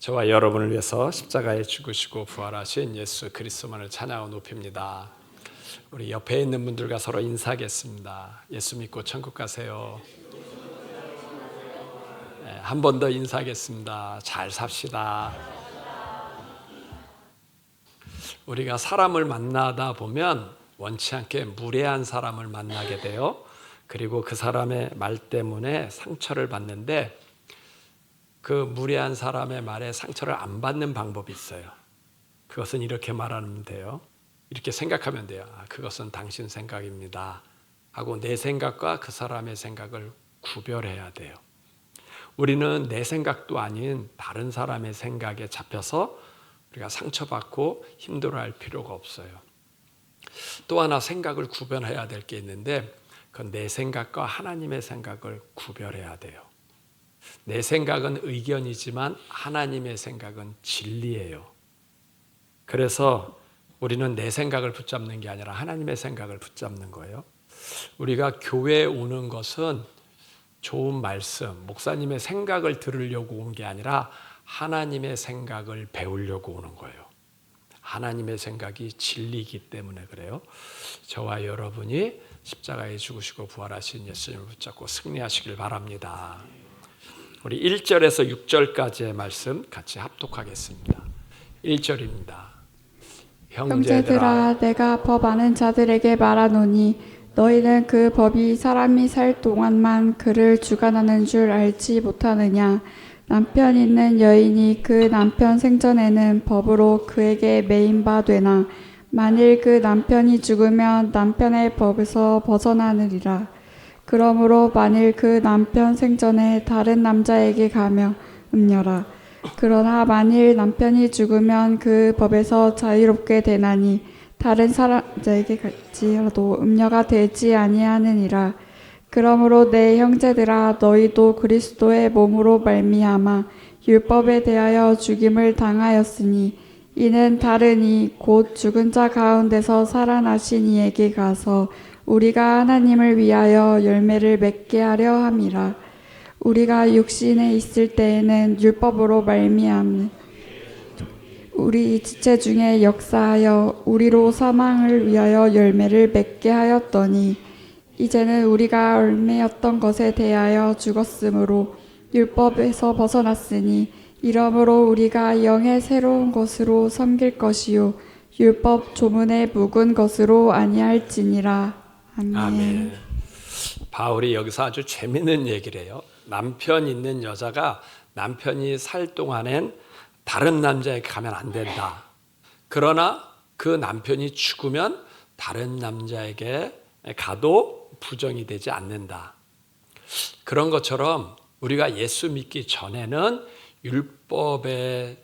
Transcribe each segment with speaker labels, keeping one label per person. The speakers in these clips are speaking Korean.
Speaker 1: 저와 여러분을 위해서 십자가에 죽으시고 부활하신 예수 그리스도만을 찬양하고 높입니다. 우리 옆에 있는 분들과 서로 인사하겠습니다. 예수 믿고 천국 가세요. 한 번 더 인사하겠습니다. 잘 삽시다. 우리가 사람을 만나다 보면 원치 않게 무례한 사람을 만나게 돼요. 그리고 그 사람의 말 때문에 상처를 받는데, 그 무례한 사람의 말에 상처를 안 받는 방법이 있어요. 그것은 이렇게 말하면 돼요. 이렇게 생각하면 돼요. 그것은 당신 생각입니다 하고 내 생각과 그 사람의 생각을 구별해야 돼요. 우리는 내 생각도 아닌 다른 사람의 생각에 잡혀서 우리가 상처받고 힘들어할 필요가 없어요. 또 하나 생각을 구별해야 될 게 있는데, 그건 내 생각과 하나님의 생각을 구별해야 돼요. 내 생각은 의견이지만 하나님의 생각은 진리예요. 그래서 우리는 내 생각을 붙잡는 게 아니라 하나님의 생각을 붙잡는 거예요. 우리가 교회에 오는 것은 좋은 말씀, 목사님의 생각을 들으려고 온 게 아니라 하나님의 생각을 배우려고 오는 거예요. 하나님의 생각이 진리이기 때문에 그래요. 저와 여러분이 십자가에 죽으시고 부활하신 예수님을 붙잡고 승리하시길 바랍니다. 우리 1절에서 6절까지의 말씀 같이 합독하겠습니다. 1절입니다.
Speaker 2: 형제들아, 내가 법 아는 자들에게 말하노니 너희는 그 법이 사람이 살 동안만 그를 주관하는 줄 알지 못하느냐. 남편 있는 여인이 그 남편 생전에는 법으로 그에게 매인 바 되나 만일 그 남편이 죽으면 남편의 법에서 벗어나느니라. 그러므로 만일 그 남편 생전에 다른 남자에게 가며 음녀라. 그러나 만일 남편이 죽으면 그 법에서 자유롭게 되나니 다른 사람자에게 갈지라도 음녀가 되지 아니하느니라. 그러므로 내 형제들아, 너희도 그리스도의 몸으로 말미암아 율법에 대하여 죽임을 당하였으니 이는 다르니 곧 죽은 자 가운데서 살아나신 이에게 가서 우리가 하나님을 위하여 열매를 맺게 하려 함이라. 우리가 육신에 있을 때에는 율법으로 말미암는 우리 지체 중에 역사하여 우리로 사망을 위하여 열매를 맺게 하였더니 이제는 우리가 얽매였던 것에 대하여 죽었으므로 율법에서 벗어났으니 이러므로 우리가 영의 새로운 것으로 섬길 것이요 율법 조문에 묵은 것으로 아니할지니라. 아멘.
Speaker 1: 아멘. 바울이 여기서 아주 재밌는 얘기를 해요. 남편 있는 여자가 남편이 살 동안엔 다른 남자에게 가면 안 된다. 그러나 그 남편이 죽으면 다른 남자에게 가도 부정이 되지 않는다. 그런 것처럼 우리가 예수 믿기 전에는 율법의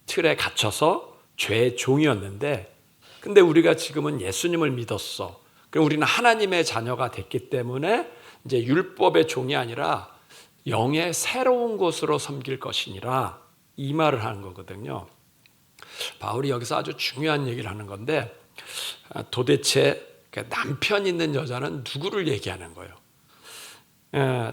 Speaker 1: 틀에 갇혀서 죄의 종이었는데, 근데 우리가 지금은 예수님을 믿었어. 그럼 우리는 하나님의 자녀가 됐기 때문에 이제 율법의 종이 아니라 영의 새로운 것으로 섬길 것이니라, 이 말을 하는 거거든요. 바울이 여기서 아주 중요한 얘기를 하는 건데, 도대체 남편 있는 여자는 누구를 얘기하는 거예요?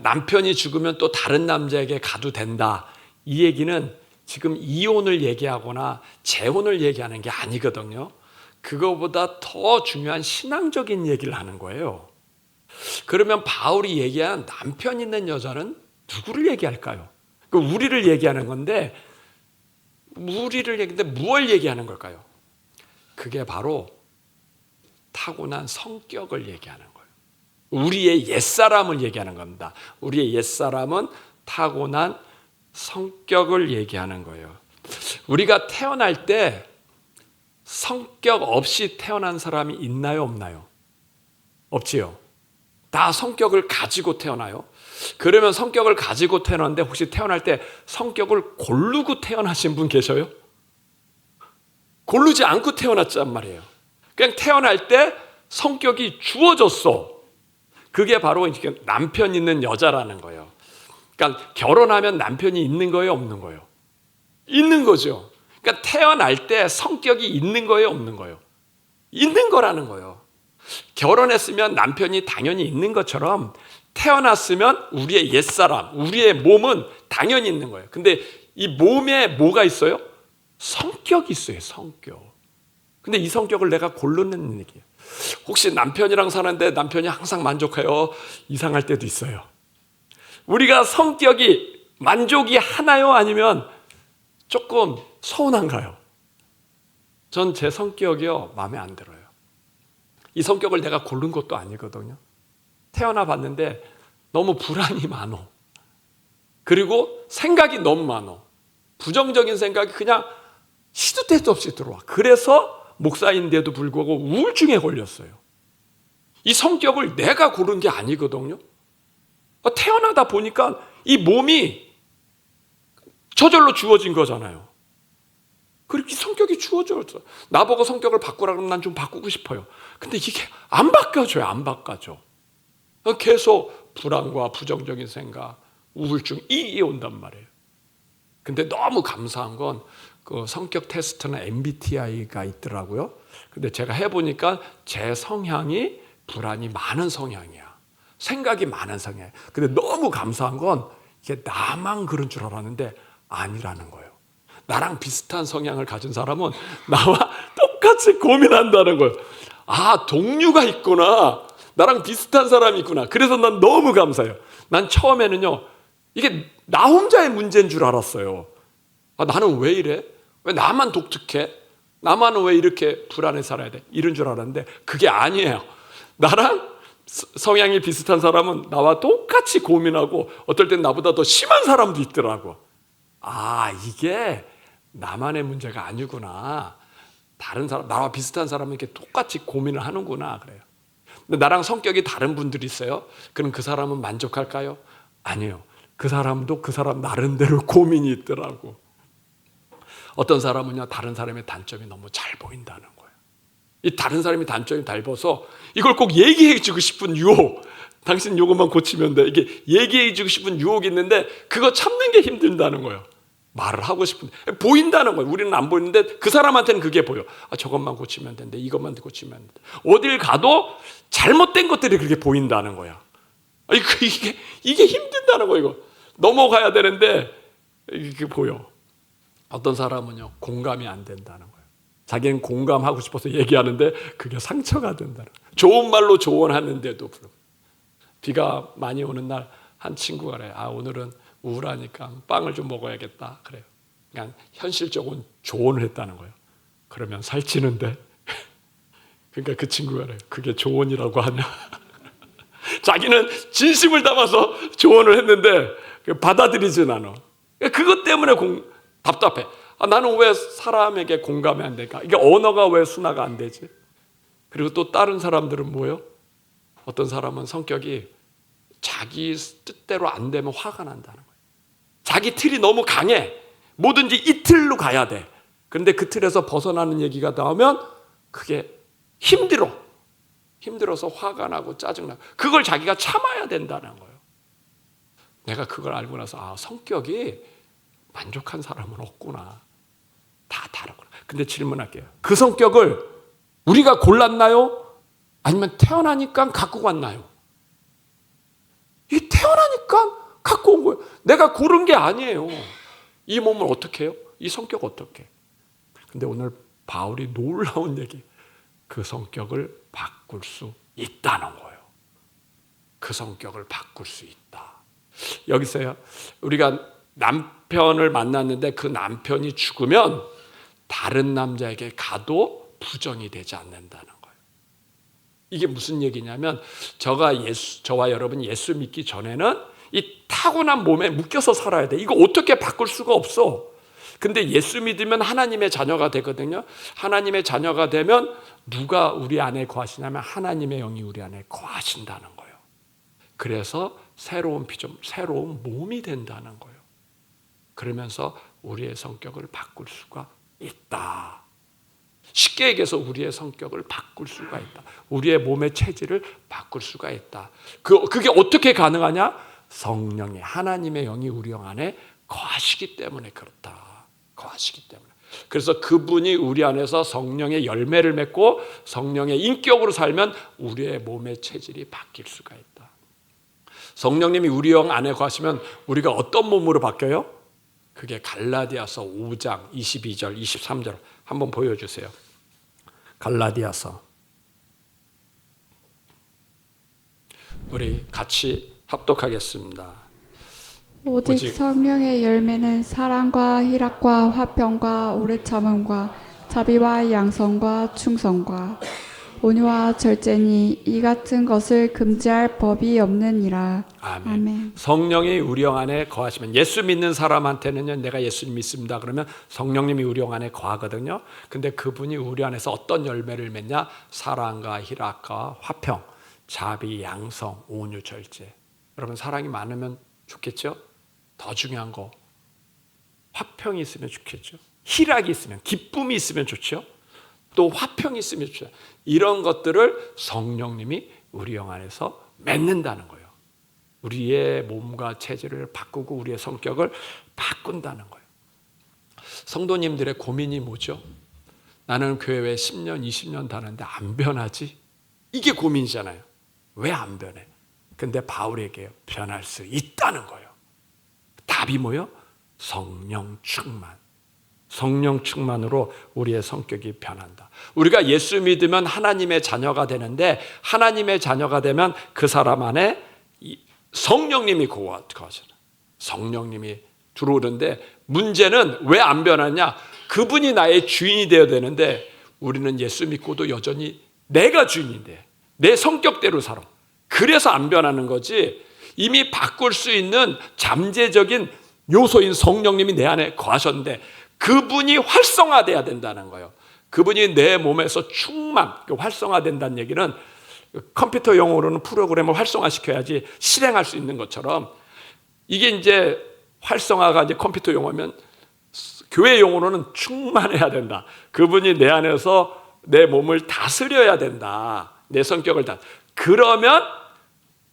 Speaker 1: 남편이 죽으면 또 다른 남자에게 가도 된다, 이 얘기는 지금 이혼을 얘기하거나 재혼을 얘기하는 게 아니거든요. 그거보다 더 중요한 신앙적인 얘기를 하는 거예요. 그러면 바울이 얘기한 남편 있는 여자는 누구를 얘기할까요? 우리를 얘기하는 건데, 우리를 얘기하는데 무엇을 얘기하는 걸까요? 그게 바로 타고난 성격을 얘기하는 거예요. 우리의 옛사람을 얘기하는 겁니다. 우리의 옛사람은 타고난 성격을 얘기하는 거예요. 우리가 태어날 때 성격 없이 태어난 사람이 있나요, 없나요? 없지요. 다 성격을 가지고 태어나요. 그러면 성격을 가지고 태어났는데 혹시 태어날 때 성격을 고르고 태어나신 분 계셔요? 고르지 않고 태어났단 말이에요. 그냥 태어날 때 성격이 주어졌어. 그게 바로 남편 있는 여자라는 거예요. 그러니까 결혼하면 남편이 있는 거예요, 없는 거예요? 있는 거죠. 그러니까 태어날 때 성격이 있는 거예요, 없는 거예요? 있는 거라는 거예요. 결혼했으면 남편이 당연히 있는 것처럼 태어났으면 우리의 옛사람, 우리의 몸은 당연히 있는 거예요. 근데 이 몸에 뭐가 있어요? 성격이 있어요. 성격. 근데 이 성격을 내가 고르는 얘기예요. 혹시 남편이랑 사는데 남편이 항상 만족해요? 이상할 때도 있어요. 우리가 성격이 만족이 하나요? 아니면 조금 서운한가요? 전 제 성격이요, 마음에 안 들어요. 이 성격을 내가 고른 것도 아니거든요. 태어나 봤는데 너무 불안이 많어. 그리고 생각이 너무 많어. 부정적인 생각이 그냥 시도 때도 없이 들어와. 그래서 목사인데도 불구하고 우울증에 걸렸어요. 이 성격을 내가 고른 게 아니거든요. 태어나다 보니까 이 몸이 저절로 주어진 거잖아요. 그렇게 성격이 주어졌어. 나보고 성격을 바꾸라 그러면 난 좀 바꾸고 싶어요. 근데 이게 안 바뀌어져요. 안 바꿔져. 계속 불안과 부정적인 생각, 우울증이 온단 말이에요. 근데 너무 감사한 건 그 성격 테스트는 MBTI가 있더라고요. 근데 제가 해보니까 제 성향이 불안이 많은 성향이야. 생각이 많은 성향이야. 근데 너무 감사한 건 이게 나만 그런 줄 알았는데 아니라는 거예요. 나랑 비슷한 성향을 가진 사람은 나와 똑같이 고민한다는 거예요. 아, 동료가 있구나. 나랑 비슷한 사람이 있구나. 그래서 난 너무 감사해요. 난 처음에는요, 이게 나 혼자의 문제인 줄 알았어요. 아, 나는 왜 이래? 왜 나만 독특해? 나만 왜 이렇게 불안해 살아야 돼? 이런 줄 알았는데 그게 아니에요. 나랑 성향이 비슷한 사람은 나와 똑같이 고민하고 어떨 땐 나보다 더 심한 사람도 있더라고. 아, 이게 나만의 문제가 아니구나. 다른 사람, 나와 비슷한 사람은 이렇게 똑같이 고민을 하는구나. 그래요. 근데 나랑 성격이 다른 분들이 있어요. 그럼 그 사람은 만족할까요? 아니요. 그 사람도 그 사람 나름대로 고민이 있더라고. 어떤 사람은요, 다른 사람의 단점이 너무 잘 보인다는 거예요. 이 다른 사람이 단점이 잘 보여서 이걸 꼭 얘기해 주고 싶은 유혹. 당신 이것만 고치면 돼. 이게 얘기해 주고 싶은 유혹이 있는데 그거 참는 게 힘든다는 거예요. 말을 하고 싶은데 보인다는 거예요. 우리는 안 보이는데 그 사람한테는 그게 보여. 아, 저것만 고치면 된대. 이것만 고치면 된대. 어딜 가도 잘못된 것들이 그렇게 보인다는 거야. 이게 힘든다는 거예요. 이거 넘어가야 되는데 이게 보여. 어떤 사람은요, 공감이 안 된다는 거예요. 자기는 공감하고 싶어서 얘기하는데 그게 상처가 된다는 거예요. 좋은 말로 조언하는데도 불구하고. 비가 많이 오는 날 한 친구가 그래요. 아, 오늘은 우울하니까 빵을 좀 먹어야겠다. 그래요. 그냥 현실적인 조언을 했다는 거예요. 그러면 살찌는데. 그러니까 그 친구가 그래요. 그게 조언이라고 하냐. 자기는 진심을 담아서 조언을 했는데 받아들이진 않아. 그것 때문에 답답해. 아, 나는 왜 사람에게 공감이 안 될까? 이게 언어가 왜 순화가 안 되지? 그리고 또 다른 사람들은 뭐예요? 어떤 사람은 성격이 자기 뜻대로 안 되면 화가 난다는 거예요. 자기 틀이 너무 강해. 뭐든지 이 틀로 가야 돼. 그런데 그 틀에서 벗어나는 얘기가 나오면 그게 힘들어서 화가 나고 짜증나고 그걸 자기가 참아야 된다는 거예요. 내가 그걸 알고 나서 아, 성격이 만족한 사람은 없구나. 다 다르구나. 근데 질문할게요. 그 성격을 우리가 골랐나요? 아니면 태어나니까 갖고 왔나요? 이 태어나니까 갖고 온 거예요. 내가 고른 게 아니에요. 이 몸을 어떻게 해요? 이 성격 어떻게 해요? 근데 오늘 바울이 놀라운 얘기. 그 성격을 바꿀 수 있다는 거예요. 그 성격을 바꿀 수 있다. 여기서요. 우리가 남편을 만났는데 그 남편이 죽으면 다른 남자에게 가도 부정이 되지 않는다는 거예요. 이게 무슨 얘기냐면 저와 여러분이 예수 믿기 전에는 이 타고난 몸에 묶여서 살아야 돼. 이거 어떻게 바꿀 수가 없어. 근데 예수 믿으면 하나님의 자녀가 되거든요. 하나님의 자녀가 되면 누가 우리 안에 거하시냐면 하나님의 영이 우리 안에 거하신다는 거예요. 그래서 새로운 피조물, 새로운 몸이 된다는 거예요. 그러면서 우리의 성격을 바꿀 수가 있다. 쉽게 얘기해서 우리의 성격을 바꿀 수가 있다. 우리의 몸의 체질을 바꿀 수가 있다. 그게 어떻게 가능하냐? 성령의 하나님의 영이 우리 영 안에 거하시기 때문에 그렇다. 거하시기 때문에. 그래서 그분이 우리 안에서 성령의 열매를 맺고 성령의 인격으로 살면 우리의 몸의 체질이 바뀔 수가 있다. 성령님이 우리 영 안에 거하시면 우리가 어떤 몸으로 바뀌어요? 그게 갈라디아서 5장 22절 23절 한번 보여주세요. 갈라디아서 우리 같이 합독하겠습니다.
Speaker 2: 오직 성령의 열매는 사랑과 희락과 화평과 오래 참음과 자비와 양선과 충성과 온유와 절제니 이 같은 것을 금지할 법이 없느니라.
Speaker 1: 아멘.
Speaker 2: 아멘.
Speaker 1: 성령이 우리 영 안에 거하시면, 예수 믿는 사람한테는요, 내가 예수님 믿습니다 그러면 성령님이 우리 영 안에 거하거든요. 근데 그분이 우리 안에서 어떤 열매를 맺냐? 사랑과 희락과 화평, 자비, 양성, 온유, 절제. 여러분, 사랑이 많으면 좋겠죠? 더 중요한 거, 화평이 있으면 좋겠죠? 희락이 있으면, 기쁨이 있으면 좋죠? 또 화평이 있으면 좋죠? 이런 것들을 성령님이 우리 영 안에서 맺는다는 거예요. 우리의 몸과 체질을 바꾸고 우리의 성격을 바꾼다는 거예요. 성도님들의 고민이 뭐죠? 나는 교회에 10년, 20년 다녔는데 안 변하지? 이게 고민이잖아요. 왜 안 변해? 근데 바울에게 변할 수 있다는 거예요. 답이 뭐예요? 성령 충만. 성령 충만으로 우리의 성격이 변한다. 우리가 예수 믿으면 하나님의 자녀가 되는데, 하나님의 자녀가 되면 그 사람 안에 성령님이 거하잖아요. 성령님이 들어오는데, 문제는 왜 안 변하냐? 그분이 나의 주인이 되어야 되는데, 우리는 예수 믿고도 여전히 내가 주인인데 내 성격대로 살아. 그래서 안 변하는 거지, 이미 바꿀 수 있는 잠재적인 요소인 성령님이 내 안에 거하셨는데 그분이 활성화돼야 된다는 거예요. 그분이 내 몸에서 충만, 활성화된다는 얘기는 컴퓨터 용어로는 프로그램을 활성화시켜야지 실행할 수 있는 것처럼, 이게 이제 활성화가 이제 컴퓨터 용어면 교회 용어로는 충만해야 된다. 그분이 내 안에서 내 몸을 다스려야 된다. 내 성격을 그러면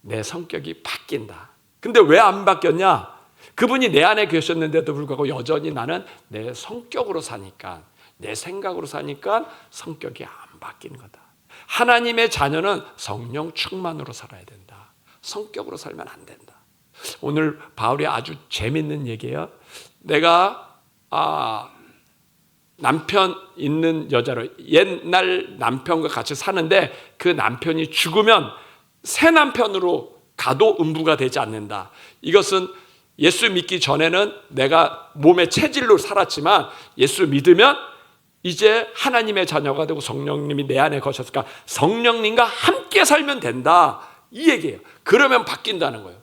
Speaker 1: 내 성격이 바뀐다. 근데 왜 안 바뀌었냐? 그분이 내 안에 계셨는데도 불구하고 여전히 나는 내 성격으로 사니까, 내 생각으로 사니까 성격이 안 바뀌는 거다. 하나님의 자녀는 성령 충만으로 살아야 된다. 성격으로 살면 안 된다. 오늘 바울이 아주 재밌는 얘기예요. 내가 남편 있는 여자로, 옛날 남편과 같이 사는데 그 남편이 죽으면 새 남편으로 가도 음부가 되지 않는다. 이것은 예수 믿기 전에는 내가 몸의 체질로 살았지만 예수 믿으면 이제 하나님의 자녀가 되고 성령님이 내 안에 거셨으니까 성령님과 함께 살면 된다, 이 얘기예요. 그러면 바뀐다는 거예요.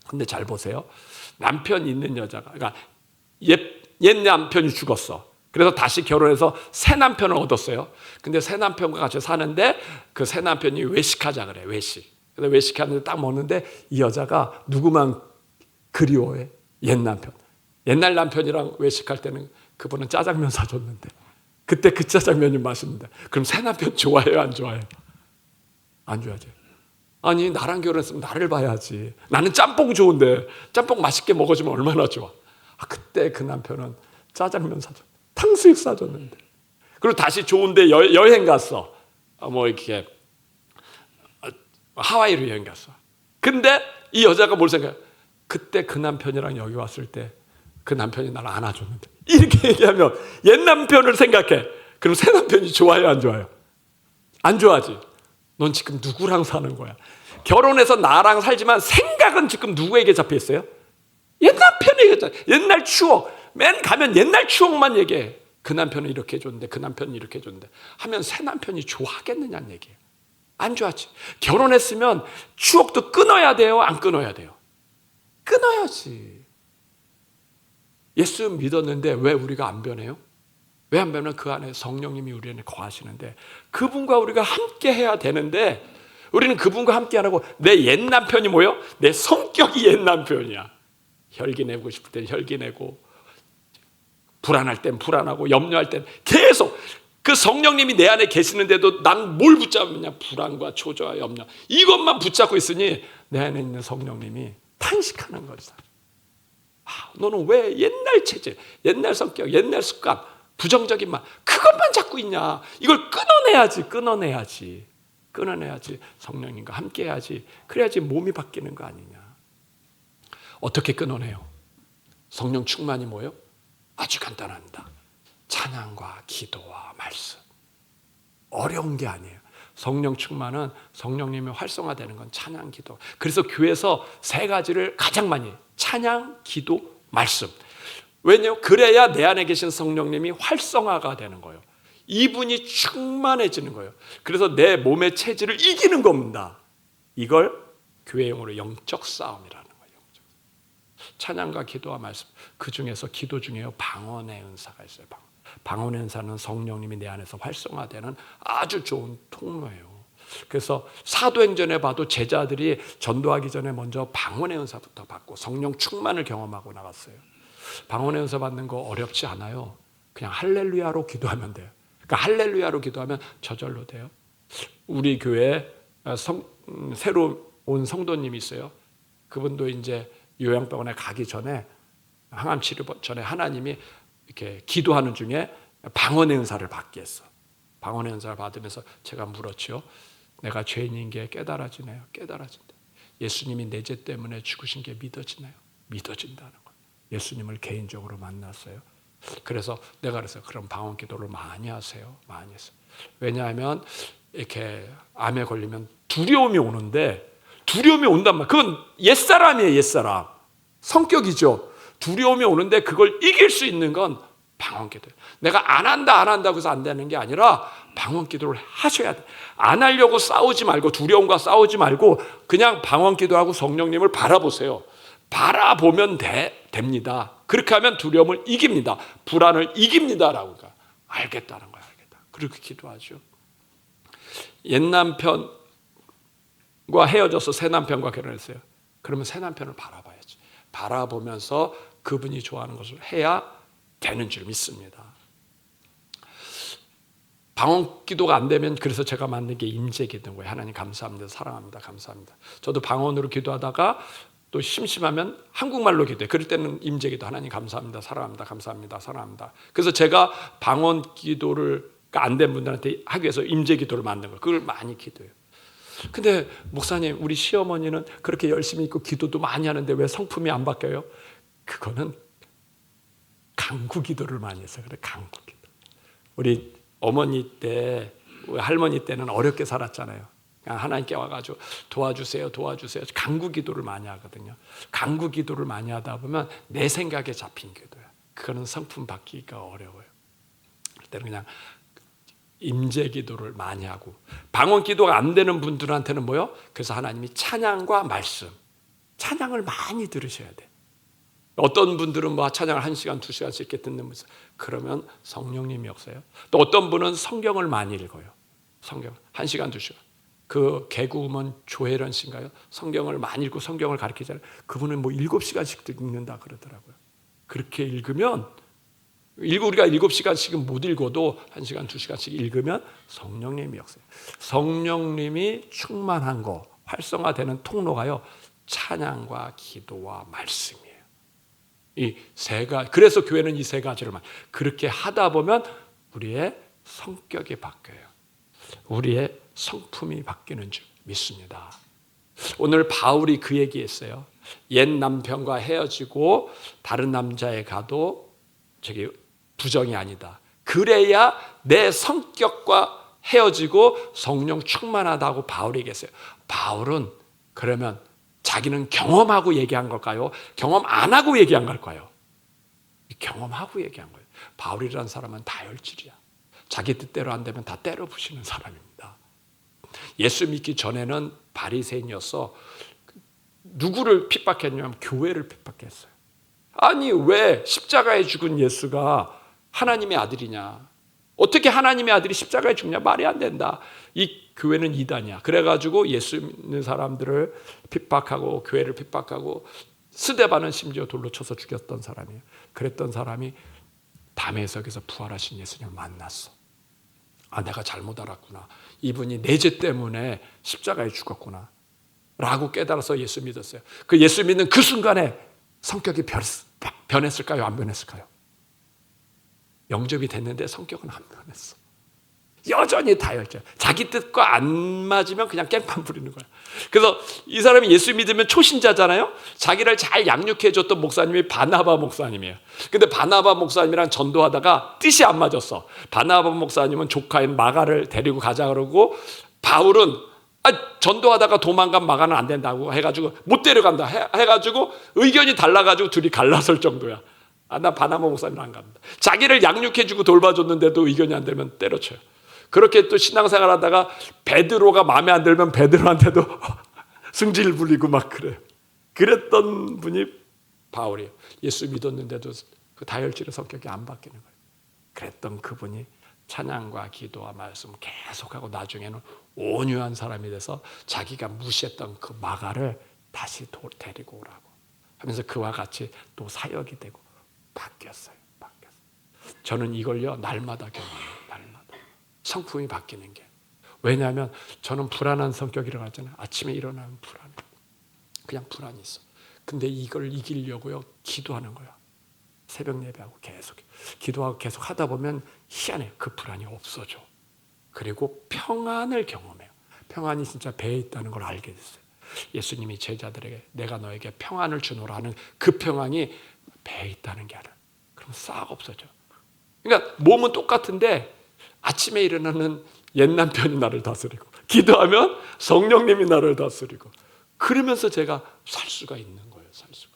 Speaker 1: 근데 잘 보세요. 남편 있는 여자가, 그러니까 옛 남편이 죽었어. 그래서 다시 결혼해서 새 남편을 얻었어요. 근데 새 남편과 같이 사는데 그 새 남편이 외식하자 그래, 외식. 그래서 외식하는데 딱 먹는데 이 여자가 누구만 그리워해? 옛 남편. 옛날 남편이랑 외식할 때는 그분은 짜장면 사줬는데 그때 그 짜장면이 맛있는데, 그럼 새 남편 좋아해요, 안 좋아해요? 안 좋아하죠. 아니, 나랑 결혼했으면 나를 봐야지. 나는 짬뽕 좋은데 짬뽕 맛있게 먹어주면 얼마나 좋아. 그때 그 남편은 짜장면 사줬, 탕수육 사줬는데. 그리고 다시 좋은데 여행 갔어. 뭐 이렇게 하와이로 여행 갔어. 근데 이 여자가 뭘 생각해? 그때 그 남편이랑 여기 왔을 때 그 남편이 나를 안아줬는데. 이렇게 얘기하면 옛 남편을 생각해. 그럼 새 남편이 좋아요, 안 좋아요? 안 좋아하지. 넌 지금 누구랑 사는 거야? 결혼해서 나랑 살지만 생각은 지금 누구에게 잡혀 있어요? 옛 남편에게 잡혀. 옛날 추억. 맨 가면 옛날 추억만 얘기해. 그 남편은 이렇게 해줬는데, 그 남편은 이렇게 해줬는데 하면 새 남편이 좋아하겠느냐는 얘기예요. 안 좋아하지. 결혼했으면 추억도 끊어야 돼요, 안 끊어야 돼요? 끊어야지. 예수 믿었는데 왜 우리가 안 변해요? 왜 안 변하면 그 안에 성령님이 우리 안에 거하시는데 그분과 우리가 함께 해야 되는데, 우리는 그분과 함께 안 하고 내 옛 남편이 뭐예요? 내 성격이 옛 남편이야. 혈기 내고 싶을 땐 혈기 내고, 불안할 땐 불안하고, 염려할 땐 계속 그 성령님이 내 안에 계시는데도 난 뭘 붙잡느냐? 불안과 초조와 염려, 이것만 붙잡고 있으니 내 안에 있는 성령님이 탄식하는 거지. 너는 왜 옛날 체질, 옛날 성격, 옛날 습관, 부정적인 말, 그것만 잡고 있냐? 이걸 끊어내야지. 성령님과 함께 해야지. 그래야지 몸이 바뀌는 거 아니냐? 어떻게 끊어내요? 성령 충만이 뭐예요? 아주 간단합니다. 찬양과 기도와 말씀. 어려운 게 아니에요. 성령 충만은 성령님이 활성화되는 건 찬양, 기도. 그래서 교회에서 세 가지를 가장 많이 해요. 찬양, 기도, 말씀. 왜냐하면 그래야 내 안에 계신 성령님이 활성화가 되는 거예요. 이분이 충만해지는 거예요. 그래서 내 몸의 체질을 이기는 겁니다. 이걸 교회용어로 영적 싸움이라는 거예요. 찬양과 기도와 말씀. 그 중에서 기도 중에요, 방언의 은사가 있어요. 방언의 은사는 성령님이 내 안에서 활성화되는 아주 좋은 통로예요. 그래서 사도행전에 봐도 제자들이 전도하기 전에 먼저 방언의 은사부터 받고 성령 충만을 경험하고 나갔어요. 방언의 은사 받는 거 어렵지 않아요. 그냥 할렐루야로 기도하면 돼요. 그러니까 할렐루야로 기도하면 저절로 돼요. 우리 교회에 새로 온 성도님이 있어요. 그분도 이제 요양병원에 가기 전에, 항암 치료 전에 하나님이 이렇게 기도하는 중에 방언의 은사를 받게 했어. 방언의 은사를 받으면서 제가 물었죠. 내가 죄인인 게 깨달아지네요. 깨달아진다. 예수님이 내 죄 때문에 죽으신 게 믿어지나요? 믿어진다는 거예요. 예수님을 개인적으로 만났어요. 그래서 내가 그래서 그런 방언 기도를 많이 하세요. 많이 했어요. 왜냐하면 이렇게 암에 걸리면 두려움이 오는데, 두려움이 온단 말이에요. 그건 옛사람이에요. 옛사람. 성격이죠. 두려움이 오는데 그걸 이길 수 있는 건 방언 기도예요. 내가 안 한다고 해서 안 되는 게 아니라 방언 기도를 하셔야 돼. 안 하려고 싸우지 말고, 두려움과 싸우지 말고 그냥 방언 기도하고 성령님을 바라보세요. 바라보면 됩니다. 그렇게 하면 두려움을 이깁니다. 불안을 이깁니다라고. 알겠다는 거야. 알겠다. 그렇게 기도하죠. 옛 남편과 헤어져서 새 남편과 결혼했어요. 그러면 새 남편을 바라봐야지. 바라보면서 그분이 좋아하는 것을 해야 되는 줄 믿습니다. 방언 기도가 안 되면, 그래서 제가 만든 게 임재 기도인 거예요. 하나님 감사합니다. 사랑합니다. 감사합니다. 저도 방언으로 기도하다가 또 심심하면 한국말로 기도해요. 그럴 때는 임재 기도. 하나님 감사합니다. 사랑합니다. 감사합니다. 사랑합니다. 그래서 제가 방언 기도를 안 된 분들한테 하기 위해서 임재 기도를 만든 거예요. 그걸 많이 기도해요. 근데 목사님, 우리 시어머니는 그렇게 열심히 있고 기도도 많이 하는데 왜 성품이 안 바뀌어요? 그거는 간구 기도를 많이 해서 그래. 간구 기도. 우리 어머니 때, 할머니 때는 어렵게 살았잖아요. 그냥 하나님께 와가지고 도와주세요, 도와주세요. 간구 기도를 많이 하거든요. 간구 기도를 많이 하다 보면 내 생각에 잡힌 기도야. 그거는 성품 바뀌기가 어려워요. 그럴 때는 그냥 임재 기도를 많이 하고, 방언 기도가 안 되는 분들한테는 뭐요? 그래서 하나님이 찬양과 말씀, 찬양을 많이 들으셔야 돼. 어떤 분들은 뭐 찬양을 1시간, 2시간씩 이렇게 듣는 분들, 그러면 성령님이 없어요. 또 어떤 분은 성경을 많이 읽어요. 성경 1시간, 2시간. 그 개구먼 조혜련 씨인가요? 성경을 많이 읽고 성경을 가르치잖아요. 그분은 뭐 7시간씩 읽는다 그러더라고요. 그렇게 읽으면, 우리가 7시간씩은 못 읽어도 1시간, 2시간씩 읽으면 성령님이 없어요. 성령님이 충만한 거, 활성화되는 통로가요, 찬양과 기도와 말씀이에요. 이 세 가지. 그래서 교회는 이 세 가지를 그렇게 하다 보면 우리의 성격이 바뀌어요. 우리의 성품이 바뀌는 줄 믿습니다. 오늘 바울이 그 얘기했어요. 옛 남편과 헤어지고 다른 남자에 가도 저기 부정이 아니다. 그래야 내 성격과 헤어지고 성령 충만하다고 바울이 얘기했어요. 바울은 그러면 자기는 경험하고 얘기한 걸까요? 경험 안 하고 얘기한 걸까요? 경험하고 얘기한 거예요. 바울이라는 사람은 다혈질이야. 자기 뜻대로 안 되면 다 때려 부시는 사람입니다. 예수 믿기 전에는 바리새인이었어. 누구를 핍박했냐면 교회를 핍박했어요. 아니, 왜 십자가에 죽은 예수가 하나님의 아들이냐? 어떻게 하나님의 아들이 십자가에 죽냐? 말이 안 된다. 이 교회는 이단이야. 그래가지고 예수 믿는 사람들을 핍박하고 교회를 핍박하고, 스데반은 심지어 돌로 쳐서 죽였던 사람이에요. 그랬던 사람이 담에석에서 부활하신 예수님을 만났어. 아, 내가 잘못 알았구나. 이분이 내 죄 때문에 십자가에 죽었구나 라고 깨달아서 예수 믿었어요. 그 예수 믿는 그 순간에 성격이 변했을까요? 안 변했을까요? 영접이 됐는데 성격은 안 변했어. 여전히 다혈질. 자기 뜻과 안 맞으면 그냥 깽판 부리는 거야. 그래서 이 사람이 예수 믿으면 초신자잖아요. 자기를 잘 양육해줬던 목사님이 바나바 목사님이에요. 근데 바나바 목사님이랑 전도하다가 뜻이 안 맞았어. 바나바 목사님은 조카인 마가를 데리고 가자 그러고, 바울은 전도하다가 도망간 마가는 안 된다고 해가지고 못 데려간다 해가지고 의견이 달라가지고 둘이 갈라설 정도야. 나 바나바 목사님 안 갑니다. 자기를 양육해주고 돌봐줬는데도 의견이 안 되면 때려쳐요. 그렇게 또 신앙생활 하다가 베드로가 마음에 안 들면 베드로한테도 승질 부리고 막 그래요. 그랬던 분이 바울이에요. 예수 믿었는데도 그 다혈질의 성격이 안 바뀌는 거예요. 그랬던 그분이 찬양과 기도와 말씀 계속하고 나중에는 온유한 사람이 돼서 자기가 무시했던 그 마가를 다시 데리고 오라고 하면서 그와 같이 또 사역이 되고 바뀌었어요. 저는 이걸요 날마다 경험해요. 날마다 성품이 바뀌는 게. 왜냐하면 저는 불안한 성격이라고 하잖아요. 아침에 일어나면 불안해. 그냥 불안이 있어. 근데 이걸 이기려고요 기도하는 거야. 새벽 예배하고 계속 기도하고 계속 하다 보면 희한해요. 그 불안이 없어져. 그리고 평안을 경험해요. 평안이 진짜 배에 있다는 걸 알게 됐어요. 예수님이 제자들에게 내가 너에게 평안을 주노라 하는 그 평안이 배에 있다는 게 알아요. 그럼 싹 없어져. 그러니까 몸은 똑같은데 아침에 일어나는 옛 남편이 나를 다스리고, 기도하면 성령님이 나를 다스리고, 그러면서 제가 살 수가 있는 거예요. 살 수가.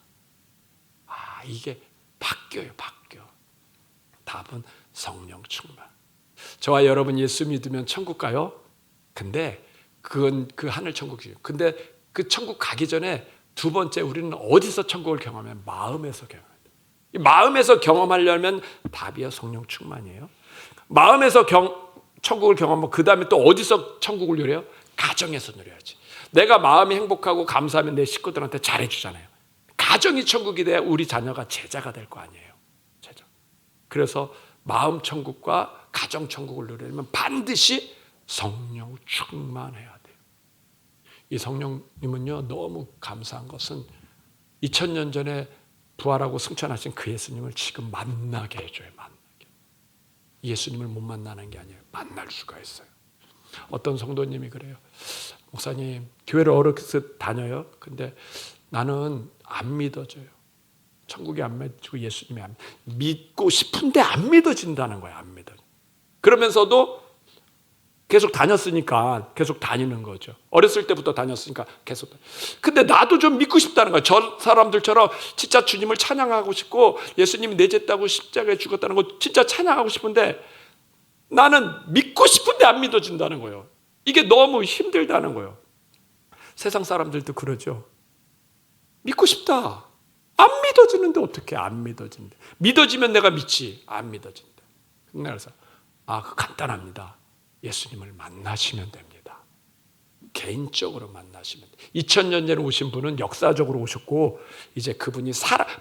Speaker 1: 이게 바뀌어요. 답은 성령 충만. 저와 여러분 예수 믿으면 천국 가요? 근데 그건 그 하늘 천국이에요. 근데 그 천국 가기 전에 두 번째 우리는 어디서 천국을 경험하면 마음에서 경험해요. 마음에서 경험하려면 답이야 성령 충만이에요. 마음에서 천국을 경험하면 그 다음에 또 어디서 천국을 누려요? 가정에서 누려야지. 내가 마음이 행복하고 감사하면 내 식구들한테 잘해주잖아요. 가정이 천국이 돼야 우리 자녀가 제자가 될 거 아니에요. 제자. 그래서 마음 천국과 가정 천국을 누리려면 반드시 성령 충만해야 돼요. 이 성령님은요 너무 감사한 것은 2000년 전에 부활하고 승천하신 그 예수님을 지금 만나게 해줘요. 만나게. 예수님을 못 만나는 게 아니에요. 만날 수가 있어요. 어떤 성도님이 그래요. 목사님 교회를 어렵게 다녀요. 근데 나는 안 믿어져요. 천국이 안 믿어지고 예수님이 안 믿고 싶은데 안 믿어진다는 거예요. 안 믿어. 그러면서도 계속 다녔으니까 계속 다니는 거죠. 어렸을 때부터 다녔으니까 계속. 근데 나도 좀 믿고 싶다는 거예요. 저 사람들처럼 진짜 주님을 찬양하고 싶고 예수님이 내 죄 따고 십자가에 죽었다는 거 진짜 찬양하고 싶은데 나는 믿고 싶은데 안 믿어진다는 거예요. 이게 너무 힘들다는 거예요. 세상 사람들도 그러죠. 믿고 싶다. 안 믿어지는데 어떻게 안 믿어진대. 믿어지면 내가 믿지. 안 믿어진대. 그래서 그거 간단합니다. 예수님을 만나시면 됩니다. 개인적으로 만나시면 돼요. 2000년 전에 오신 분은 역사적으로 오셨고 이제 그분이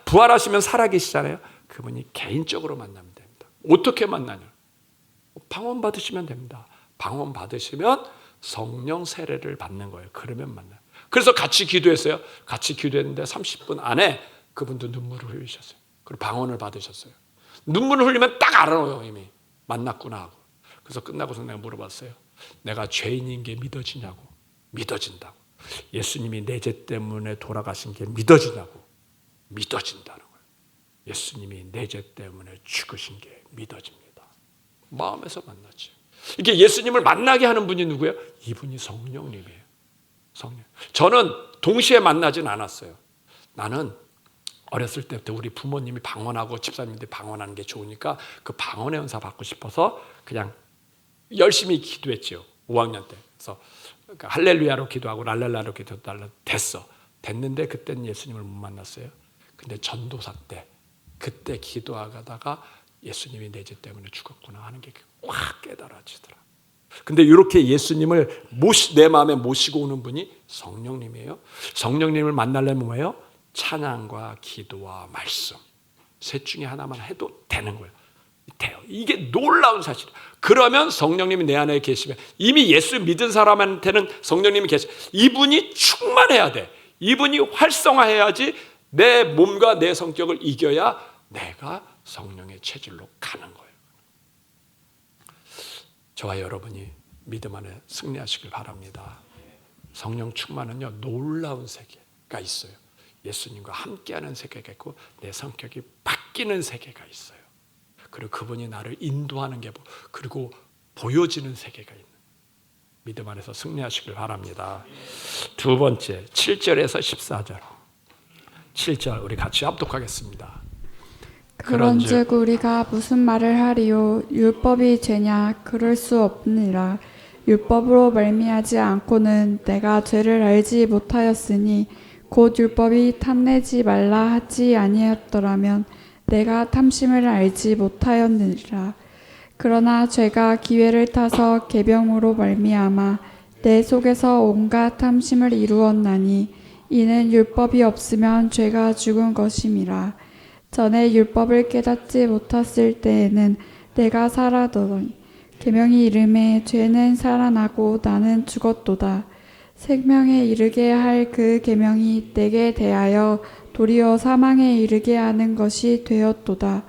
Speaker 1: 부활하시면 살아계시잖아요. 그분이 개인적으로 만나면 됩니다. 어떻게 만나냐? 방언 받으시면 됩니다. 방언 받으시면 성령 세례를 받는 거예요. 그러면 만나요. 그래서 같이 기도했어요. 같이 기도했는데 30분 안에 그분도 눈물을 흘리셨어요. 그리고 방언을 받으셨어요. 눈물을 흘리면 딱 알아요. 이미 만났구나 하고. 그래서 끝나고서 내가 물어봤어요. 내가 죄인인 게 믿어지냐고. 믿어진다고. 예수님이 내 죄 때문에 돌아가신 게 믿어지냐고. 믿어진다는 거예요. 예수님이 내 죄 때문에 죽으신 게 믿어집니다. 마음에서 만났지. 이게 예수님을 만나게 하는 분이 누구예요? 이분이 성령님이에요. 성령. 저는 동시에 만나진 않았어요. 나는 어렸을 때부터 우리 부모님이 방언하고 집사님들이 방언하는 게 좋으니까 그 방언의 은사 받고 싶어서 그냥 열심히 기도했죠. 5학년 때. 그래서 할렐루야로 기도하고 랄랄라로 기도하고 됐는데 그때는 예수님을 못 만났어요. 근데 전도사 때 그때 기도하다가 예수님이 내 죄 때문에 죽었구나 하는 게 확 깨달아지더라. 근데 이렇게 예수님을 내 마음에 모시고 오는 분이 성령님이에요. 성령님을 만나려면 뭐예요? 찬양과 기도와 말씀. 셋 중에 하나만 해도 되는 거예요. 돼요. 이게 놀라운 사실이에요. 그러면 성령님이 내 안에 계시면 이미 예수 믿은 사람한테는 성령님이 계시. 이분이 충만해야 돼. 이분이 활성화해야지 내 몸과 내 성격을 이겨야 내가 성령의 체질로 가는 거예요. 저와 여러분이 믿음 안에 승리하시길 바랍니다. 성령 충만은요, 놀라운 세계가 있어요. 예수님과 함께하는 세계가 있고 내 성격이 바뀌는 세계가 있어요. 그리고 그분이 나를 인도하는 게 그리고 보여지는 세계가 있는 믿음 안에서 승리하시길 바랍니다. 두 번째 7절에서 14절 7절 우리 같이 합독하겠습니다.
Speaker 2: 그런즉 우리가 무슨 말을 하리요 율법이 죄냐 그럴 수 없느니라. 율법으로 말미하지 않고는 내가 죄를 알지 못하였으니 곧 율법이 탐내지 말라 하지 아니하였더라면 내가 탐심을 알지 못하였느니라. 그러나 죄가 기회를 타서 계명으로 말미암아 내 속에서 온갖 탐심을 이루었나니 이는 율법이 없으면 죄가 죽은 것임이라. 전에 율법을 깨닫지 못했을 때에는 내가 살았더니 계명이 이름에 죄는 살아나고 나는 죽었도다. 생명에 이르게 할 그 계명이 내게 대하여 도리어 사망에 이르게 하는 것이 되었도다.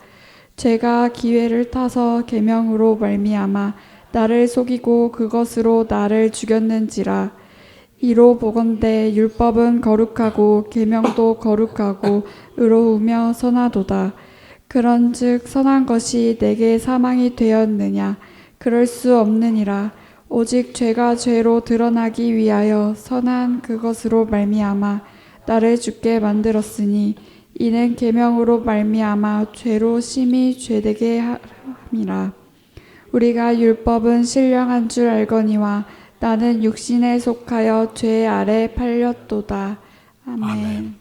Speaker 2: 죄가 기회를 타서 계명으로 말미암아 나를 속이고 그것으로 나를 죽였는지라. 이로 보건대 율법은 거룩하고 계명도 거룩하고 의로우며 선하도다. 그런즉 선한 것이 내게 사망이 되었느냐? 그럴 수 없느니라. 오직 죄가 죄로 드러나기 위하여 선한 그것으로 말미암아 나를 죽게 만들었으니 이는 계명으로 말미암아 죄로 심히 죄되게 함이라. 우리가 율법은 신령한 줄 알거니와 나는 육신에 속하여 죄 아래 팔렸도다. 아멘.
Speaker 1: 아멘.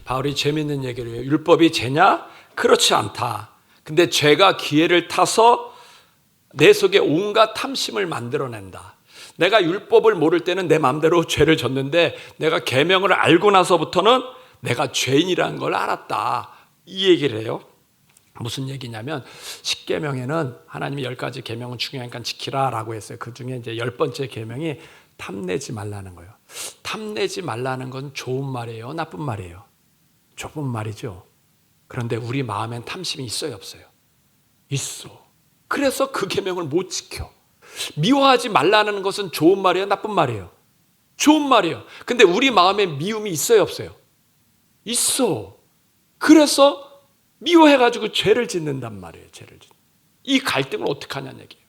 Speaker 1: 바울이 재밌는 얘기를 해요. 율법이 죄냐? 그렇지 않다. 근데 죄가 기회를 타서 내 속에 온갖 탐심을 만들어낸다. 내가 율법을 모를 때는 내 마음대로 죄를 졌는데 내가 계명을 알고 나서부터는 내가 죄인이라는 걸 알았다. 이 얘기를 해요. 무슨 얘기냐면 10계명에는 하나님이 10가지 계명은 중요하니까 지키라라고 했어요. 그중에 이제 10번째 계명이 탐내지 말라는 거예요. 탐내지 말라는 건 좋은 말이에요, 나쁜 말이에요? 좋은 말이죠. 그런데 우리 마음엔 탐심이 있어요, 없어요? 있어. 그래서 그 계명을 못 지켜. 미워하지 말라는 것은 좋은 말이에요, 나쁜 말이에요? 좋은 말이에요. 근데 우리 마음에 미움이 있어요, 없어요? 있어. 그래서 미워해가지고 죄를 짓는단 말이에요. 죄를 짓는. 이 갈등을 어떻게 하냐는 얘기예요.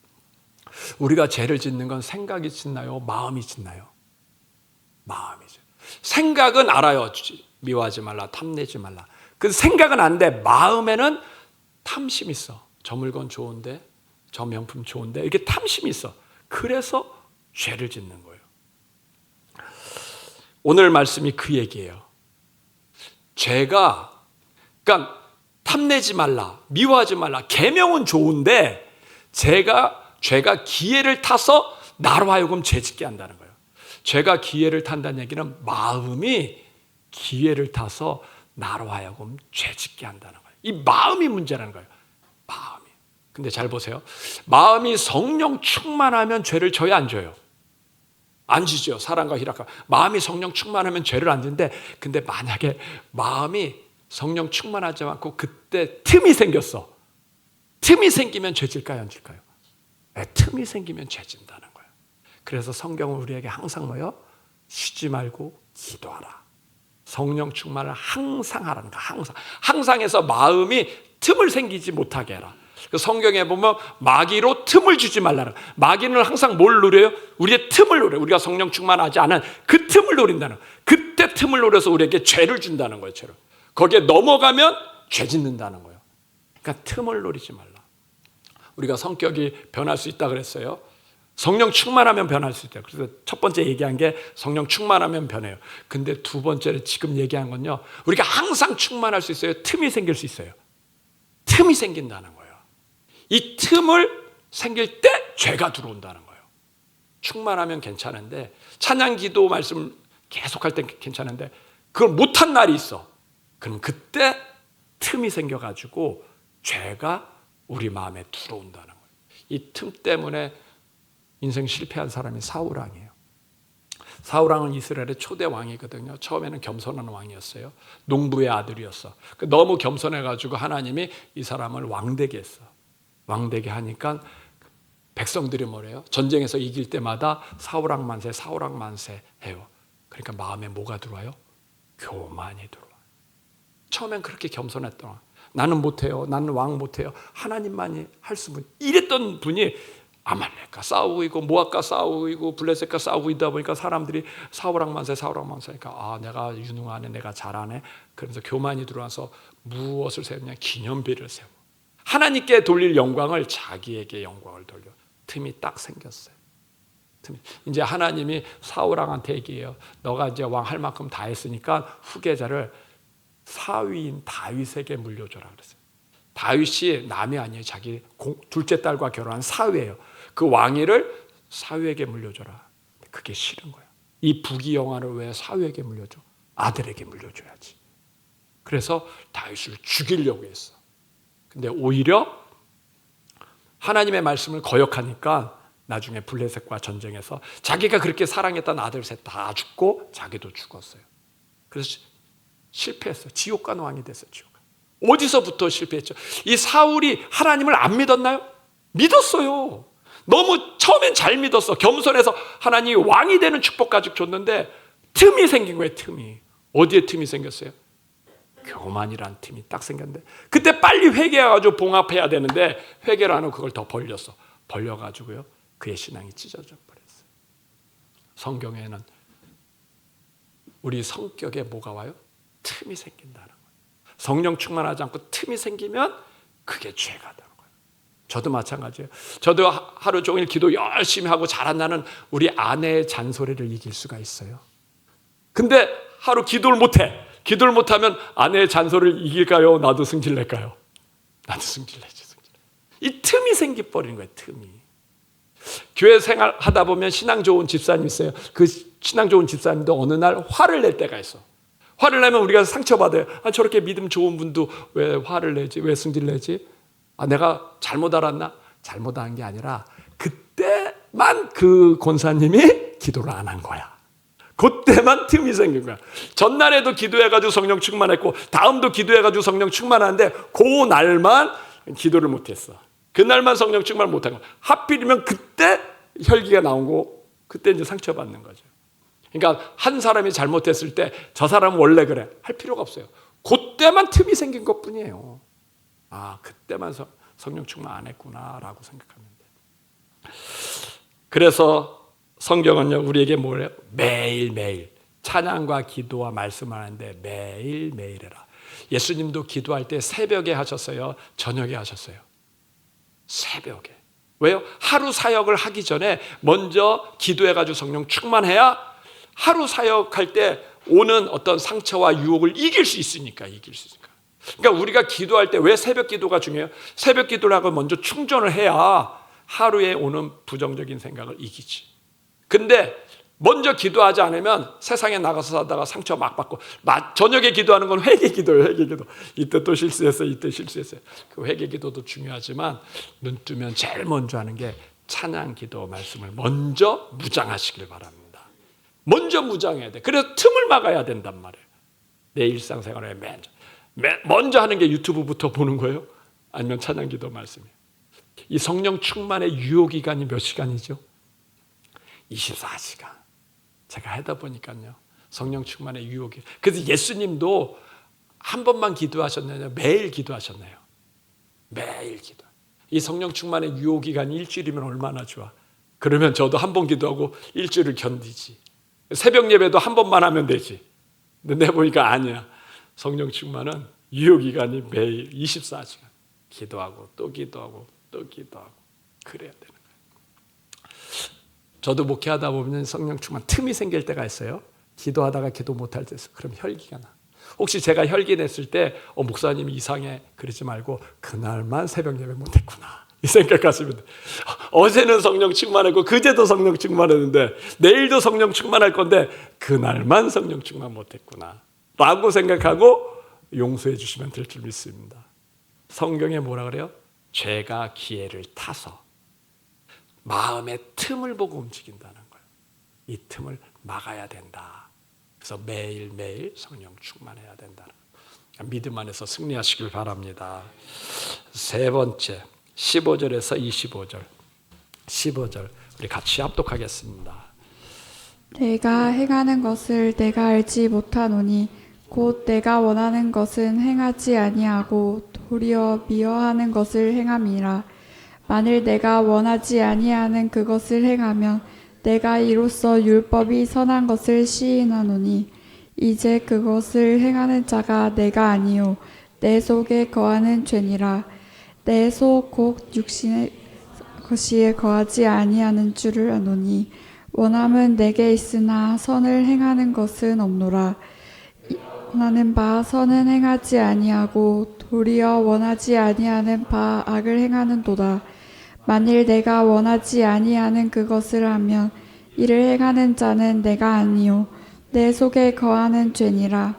Speaker 1: 우리가 죄를 짓는 건 생각이 짓나요? 마음이 짓나요? 마음이죠. 생각은 알아요. 미워하지 말라, 탐내지 말라. 그 생각은 아는데 마음에는 탐심이 있어. 저 물건 좋은데, 저 명품 좋은데 이렇게 탐심이 있어. 그래서 죄를 짓는 거예요. 오늘 말씀이 그 얘기예요. 죄가 그러니까 탐내지 말라, 미워하지 말라. 계명은 좋은데 죄가 기회를 타서 나로 하여금 죄짓게 한다는 거예요. 죄가 기회를 탄다는 얘기는 마음이 기회를 타서 나로 하여금 죄짓게 한다는 거예요. 이 마음이 문제라는 거예요. 마음이. 근데 잘 보세요. 마음이 성령 충만하면 죄를 져요, 안 져요? 안 지죠. 사랑과 희락과. 마음이 성령 충만하면 죄를 안 지는데, 근데 만약에 마음이 성령 충만하지 않고 그때 틈이 생겼어. 틈이 생기면 죄질까요, 안 질까요? 네, 틈이 생기면 죄진다는 거예요. 그래서 성경은 우리에게 항상 뭐요? 쉬지 말고 기도하라. 성령 충만을 항상 하라는 거야. 항상 해서 마음이 틈을 생기지 못하게 해라. 성경에 보면 마귀로 틈을 주지 말라는 거예요. 마귀는 항상 뭘 노려요? 우리의 틈을 노려요. 우리가 성령 충만하지 않은 그 틈을 노린다는 거예요. 그때 틈을 노려서 우리에게 죄를 준다는 거예요. 죄를. 거기에 넘어가면 죄 짓는다는 거예요. 그러니까 틈을 노리지 말라. 우리가 성격이 변할 수 있다 그랬어요. 성령 충만하면 변할 수 있대요. 그래서 첫 번째 얘기한 게 성령 충만하면 변해요. 근데 두 번째로 지금 얘기한 건요. 우리가 항상 충만할 수 있어요. 틈이 생길 수 있어요. 틈이 생긴다는 거예요. 이 틈을 생길 때 죄가 들어온다는 거예요. 충만하면 괜찮은데 찬양 기도 말씀 계속할 때 괜찮은데 그걸 못한 날이 있어. 그럼 그때 틈이 생겨가지고 죄가 우리 마음에 들어온다는 거예요. 이 틈 때문에 인생 실패한 사람이 사울왕이에요. 사울왕은 이스라엘의 초대 왕이거든요. 처음에는 겸손한 왕이었어요. 농부의 아들이었어. 너무 겸손해가지고 하나님이 이 사람을 왕되게 했어. 왕되게 하니까 백성들이 뭐래요? 전쟁에서 이길 때마다 사오락만세 사오락만세 해요. 그러니까 마음에 뭐가 들어와요? 교만이 들어와요. 처음엔 그렇게 겸손했더라. 나는 못해요. 나는 왕 못해요. 하나님만이 할 수 있는, 이랬던 분이 아말렉과 싸우고 있고 모압과 싸우고 있고 블레셋과 싸우고 있다 보니까 사람들이 사오락만세 사오락만세니까 아, 내가 유능하네, 내가 잘하네. 그러면서 교만이 들어와서 무엇을 세우냐? 기념비를 세워. 하나님께 돌릴 영광을 자기에게 영광을 돌려. 틈이 딱 생겼어요. 이제 하나님이 사울왕한테 얘기해요. 너가 이제 왕 할 만큼 다 했으니까 후계자를 사위인 다윗에게 물려줘라 그랬어요. 다윗이 남이 아니에요. 자기 둘째 딸과 결혼한 사위예요. 그 왕위를 사위에게 물려줘라. 그게 싫은 거야. 이 부귀영화를 왜 사위에게 물려줘? 아들에게 물려줘야지. 그래서 다윗을 죽이려고 했어. 근데 오히려 하나님의 말씀을 거역하니까 나중에 블레셋과 전쟁에서 자기가 그렇게 사랑했던 아들 셋 다 죽고 자기도 죽었어요. 그래서 실패했어요. 지옥 간 왕이 됐어요. 지옥. 어디서부터 실패했죠? 이 사울이 하나님을 안 믿었나요? 믿었어요. 너무 처음엔 잘 믿었어. 겸손해서 하나님이 왕이 되는 축복까지 줬는데 틈이 생긴 거예요. 틈이. 어디에 틈이 생겼어요? 교만이란 틈이 딱 생겼는데 그때 빨리 회개해가지고 봉합해야 되는데 회개를 안 하고 그걸 더 벌렸어. 벌려가지고요. 그의 신앙이 찢어져 버렸어요. 성경에는 우리 성격에 뭐가 와요? 틈이 생긴다는 거예요. 성령 충만하지 않고 틈이 생기면 그게 죄가 되는 거예요. 저도 마찬가지예요. 저도 하루 종일 기도 열심히 하고 잘한다는 우리 아내의 잔소리를 이길 수가 있어요. 근데 하루 기도를 못해. 기도를 못하면 아내의 잔소리를 이길까요? 나도 승질낼까요? 나도 승질내지. 이 틈이 생겨버리는 거예요. 틈이. 교회 생활하다 보면 신앙 좋은 집사님 있어요. 그 신앙 좋은 집사님도 어느 날 화를 낼 때가 있어. 화를 내면 우리가 상처받아요. 아, 저렇게 믿음 좋은 분도 왜 화를 내지? 왜 승질내지? 아, 내가 잘못 알았나? 잘못한 게 아니라 그때만 그 권사님이 기도를 안 한 거야. 그때만 틈이 생긴 거야. 전날에도 기도해가지고 성령 충만했고 다음도 기도해가지고 성령 충만하는데 그 날만 기도를 못했어. 그날만 성령 충만 못한 거야. 하필이면 그때 혈기가 나온 거 그때 이제 상처받는 거죠. 그러니까 한 사람이 잘못했을 때 저 사람은 원래 그래 할 필요가 없어요. 그때만 틈이 생긴 것뿐이에요. 아, 그때만 성령 충만 안 했구나라고 생각하면 돼. 그래서 성경은요 우리에게 뭐래요? 매일매일 찬양과 기도와 말씀을 하는데 매일매일 해라. 예수님도 기도할 때 새벽에 하셨어요? 저녁에 하셨어요? 새벽에. 왜요? 하루 사역을 하기 전에 먼저 기도해가지고 성령 충만해야 하루 사역할 때 오는 어떤 상처와 유혹을 이길 수 있으니까. 그러니까 우리가 기도할 때 왜 새벽 기도가 중요해요? 새벽 기도를 하고 먼저 충전을 해야 하루에 오는 부정적인 생각을 이기지. 근데 먼저 기도하지 않으면 세상에 나가서 살다가 상처 막 받고 저녁에 기도하는 건 회개 기도예요. 회개 기도. 이때 또 실수했어요. 이때 실수했어요. 그 회개 기도도 중요하지만 눈 뜨면 제일 먼저 하는 게 찬양 기도 말씀을 먼저 무장하시길 바랍니다. 먼저 무장해야 돼. 그래서 틈을 막아야 된단 말이에요. 내 일상생활에 먼저 하는 게 유튜브부터 보는 거예요? 아니면 찬양 기도 말씀이에요? 이 성령 충만의 유효 기간이 몇 시간이죠? 24시간. 제가 하다 보니까요. 성령 충만의 유혹이. 그래서 예수님도 한 번만 기도하셨나요? 매일 기도하셨나요? 매일 기도. 이 성령 충만의 유혹 기간이 일주일이면 얼마나 좋아. 그러면 저도 한 번 기도하고 일주일을 견디지. 새벽 예배도 한 번만 하면 되지. 근데 보니까 아니야. 성령 충만은 유효 기간이 매일 24시간. 기도하고 또 기도하고 또 기도하고 그래야 되는 거예요. 저도 목회하다 보면 성령 충만 틈이 생길 때가 있어요. 기도하다가 기도 못할 때 있어요. 그럼 혈기가 나. 혹시 제가 혈기 냈을 때 목사님이 이상해 그러지 말고 그날만 새벽 예배 못했구나 이 생각하시면 돼요. 어제는 성령 충만했고 그제도 성령 충만했는데 내일도 성령 충만할 건데 그날만 성령 충만 못했구나 라고 생각하고 용서해 주시면 될 줄 믿습니다. 성경에 뭐라 그래요? 죄가 기회를 타서 마음의 틈을 보고 움직인다는 거예요. 이 틈을 막아야 된다. 그래서 매일매일 성령 충만해야 된다는 거예요. 믿음 안에서 승리하시길 바랍니다. 세 번째 15절에서 25절 15절 우리 같이 합독하겠습니다.
Speaker 2: 내가 행하는 것을 내가 알지 못하노니 곧 내가 원하는 것은 행하지 아니하고 도리어 미워하는 것을 행함이라. 만일 내가 원하지 아니하는 그것을 행하면 내가 이로써 율법이 선한 것을 시인하노니 이제 그것을 행하는 자가 내가 아니요 내 속에 거하는 죄니라. 내 속 곧 육신의 것이에 거하지 아니하는 줄을 아노니 원함은 내게 있으나 선을 행하는 것은 없노라. 원하는 바 선은 행하지 아니하고 도리어 원하지 아니하는 바 악을 행하는도다. 만일 내가 원하지 아니하는 그것을 하면 이를 행하는 자는 내가 아니요 내 속에 거하는 죄니라.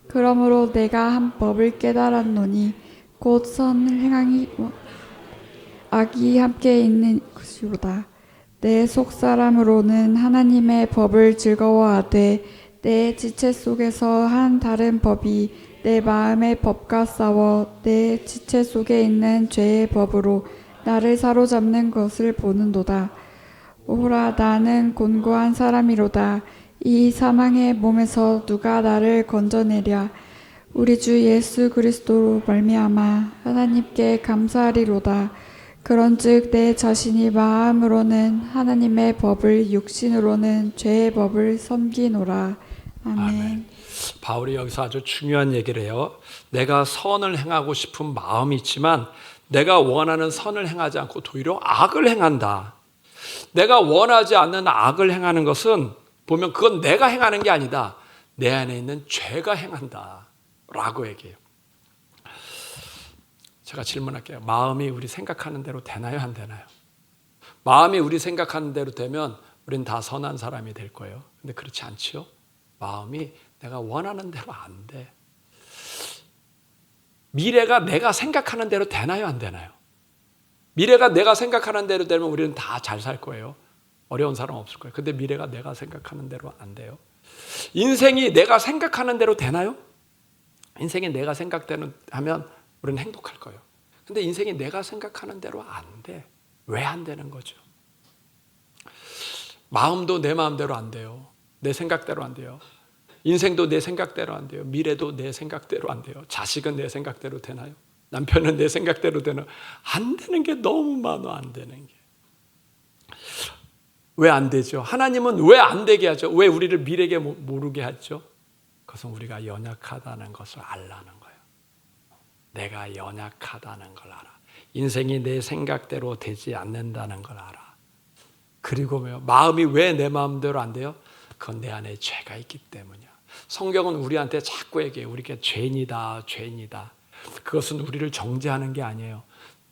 Speaker 2: 그러므로 내가 한 법을 깨달았노니 곧 선을 행하기 악이 함께 있는 것이로다. 내 속사람으로는 하나님의 법을 즐거워하되 내 지체 속에서 한 다른 법이 내 마음의 법과 싸워 내 지체 속에 있는 죄의 법으로 나를 사로잡는 것을 보는도다. 오라 나는 곤고한 사람이로다. 이 사망의 몸에서 누가 나를 건져내랴. 우리 주 예수 그리스도로 말미암아 하나님께 감사하리로다. 그런즉 내 자신이 마음으로는 하나님의 법을 육신으로는 죄의 법을 섬기노라. 아멘.
Speaker 1: 바울이 여기서 아주 중요한 얘기를 해요. 내가 선을 행하고 싶은 마음이 있지만 내가 원하는 선을 행하지 않고 도리어 악을 행한다. 내가 원하지 않는 악을 행하는 것은 보면 그건 내가 행하는 게 아니다. 내 안에 있는 죄가 행한다 라고 얘기해요. 제가 질문할게요. 마음이 우리 생각하는 대로 되나요? 안 되나요? 마음이 우리 생각하는 대로 되면 우린 다 선한 사람이 될 거예요. 근데 그렇지 않지요? 마음이 내가 원하는 대로 안 돼. 미래가 내가 생각하는 대로 되나요? 안 되나요? 미래가 내가 생각하는 대로 되면 우리는 다 잘 살 거예요. 어려운 사람 없을 거예요. 근데 미래가 내가 생각하는 대로 안 돼요. 인생이 내가 생각하는 대로 되나요? 인생이 내가 생각대로 하면 우리는 행복할 거예요. 근데 인생이 내가 생각하는 대로 안 돼. 왜 안 되는 거죠? 마음도 내 마음대로 안 돼요. 내 생각대로 안 돼요. 인생도 내 생각대로 안 돼요. 미래도 내 생각대로 안 돼요. 자식은 내 생각대로 되나요? 남편은 내 생각대로 되나요? 안 되는 게 너무 많아. 안 되는 게. 왜 안 되죠? 하나님은 왜 안 되게 하죠? 왜 우리를 미래게 모르게 하죠? 그것은 우리가 연약하다는 것을 알라는 거예요. 내가 연약하다는 걸 알아. 인생이 내 생각대로 되지 않는다는 걸 알아. 그리고 마음이 왜 내 마음대로 안 돼요? 그건 내 안에 죄가 있기 때문이야. 성경은 우리한테 자꾸 얘기해요. 우리가 죄인이다, 죄인이다. 그것은 우리를 정죄하는 게 아니에요.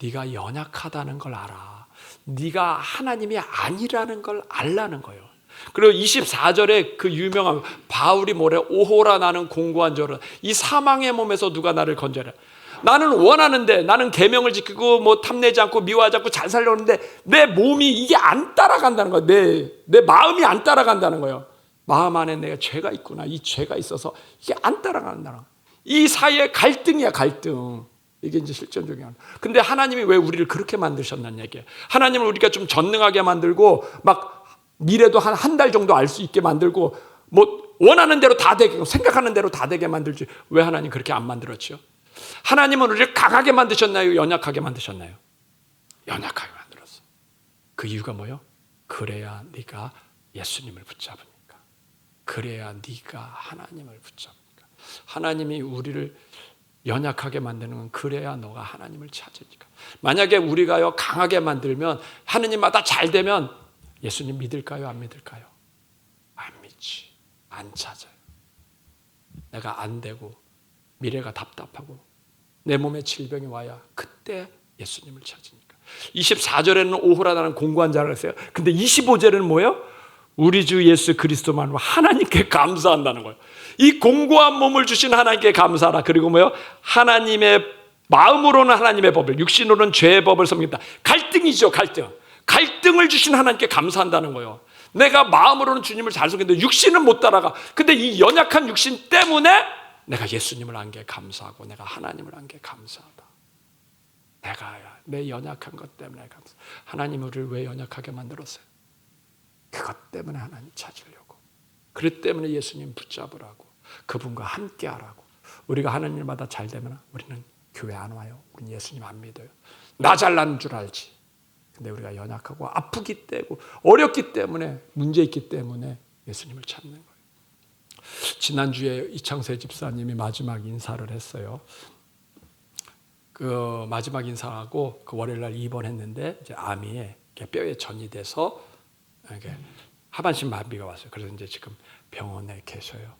Speaker 1: 네가 연약하다는 걸 알아. 네가 하나님이 아니라는 걸 알라는 거예요. 그리고 24절에 그 유명한 바울이 뭐래? 오호라 나는 공고한 자라. 이 사망의 몸에서 누가 나를 건져라. 나는 원하는데, 나는 계명을 지키고 뭐 탐내지 않고 미워하지 않고 잘 살려는데 내 몸이 이게 안 따라간다는 거예요. 내 마음이 안 따라간다는 거예요. 마음 안에 내가 죄가 있구나. 이 죄가 있어서 이게 안 따라간다는 거예요. 이 사이에 갈등이야, 갈등. 이게 이제 실전적인 거예요. 근데 하나님이 왜 우리를 그렇게 만드셨냐는 얘기예요. 하나님을 우리가 좀 전능하게 만들고 막 미래도 한 달 정도 알 수 있게 만들고 뭐 원하는 대로 다 되게 생각하는 대로 다 되게 만들지 왜 하나님 그렇게 안 만들었죠? 하나님은 우리를 강하게 만드셨나요? 연약하게 만드셨나요? 연약하게 만들었어. 그 이유가 뭐예요? 그래야 네가 예수님을 붙잡으니까. 그래야 네가 하나님을 붙잡으니까. 하나님이 우리를 연약하게 만드는 건 그래야 너가 하나님을 찾으니까. 만약에 우리가요 강하게 만들면 하느님마다 잘 되면 예수님 믿을까요? 안 믿을까요? 안 믿지. 안 찾아요. 내가 안 되고 미래가 답답하고 내 몸에 질병이 와야 그때 예수님을 찾으니까. 24절에는 오호라다는 공고한 자를 했어요. 근데 25절에는 뭐예요? 우리 주 예수 그리스도만으로 하나님께 감사한다는 거예요. 이 공고한 몸을 주신 하나님께 감사하라. 그리고 뭐예요? 하나님의 마음으로는 하나님의 법을, 육신으로는 죄의 법을 섬긴다. 갈등이죠, 갈등. 갈등을 주신 하나님께 감사한다는 거예요. 내가 마음으로는 주님을 잘 섬기는데 육신은 못 따라가. 근데 이 연약한 육신 때문에 내가 예수님을 안 게 감사하고 내가 하나님을 안 게 감사하다. 내 연약한 것 때문에 감사. 하나님 우리를 왜 연약하게 만들었어요? 그것 때문에 하나님 찾으려고. 그것 때문에 예수님 붙잡으라고. 그분과 함께 하라고. 우리가 하는 일마다 잘 되면 우리는 교회 안 와요. 우리는 예수님 안 믿어요. 나 잘난 줄 알지. 근데 우리가 연약하고 아프기 때문에 어렵기 때문에 문제 있기 때문에 예수님을 찾는 거예요. 지난주에 이창세 집사님이 마지막 인사를 했어요. 그 마지막 인사하고 그 월요일 날 입원했는데 이제 암이 뼈에 전이 돼서 이렇게 하반신 마비가 왔어요. 그래서 이제 지금 병원에 계셔요.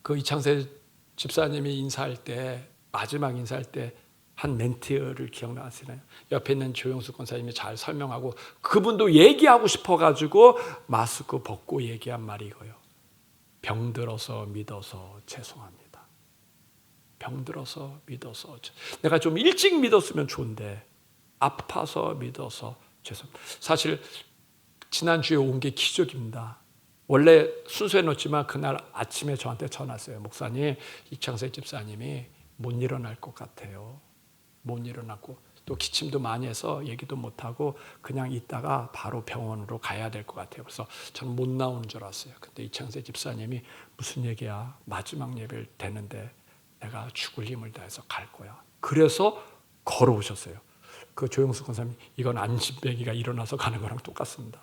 Speaker 1: 그 이창세 집사님이 인사할 때 마지막 인사할 때 한 멘트를 기억나시나요? 옆에 있는 조영수 권사님이 잘 설명하고 그분도 얘기하고 싶어가지고 마스크 벗고 얘기한 말이 이거예요. 병들어서 믿어서 죄송합니다. 병들어서 믿어서 내가 좀 일찍 믿었으면 좋은데 아파서 믿어서 죄송합니다. 사실 지난주에 온 게 기적입니다. 원래 순서에 놓지만 그날 아침에 저한테 전화 왔어요. 목사님, 이창세 집사님이 못 일어날 것 같아요. 못 일어났고 또 기침도 많이 해서 얘기도 못하고 그냥 있다가 바로 병원으로 가야 될 것 같아요. 그래서 저는 못 나오는 줄 알았어요. 근데 이창세 집사님이 무슨 얘기야? 마지막 예배를 되는데 내가 죽을 힘을 다해서 갈 거야. 그래서 걸어오셨어요. 그 조영수 권사님, 이건 안진뱅이가 일어나서 가는 거랑 똑같습니다.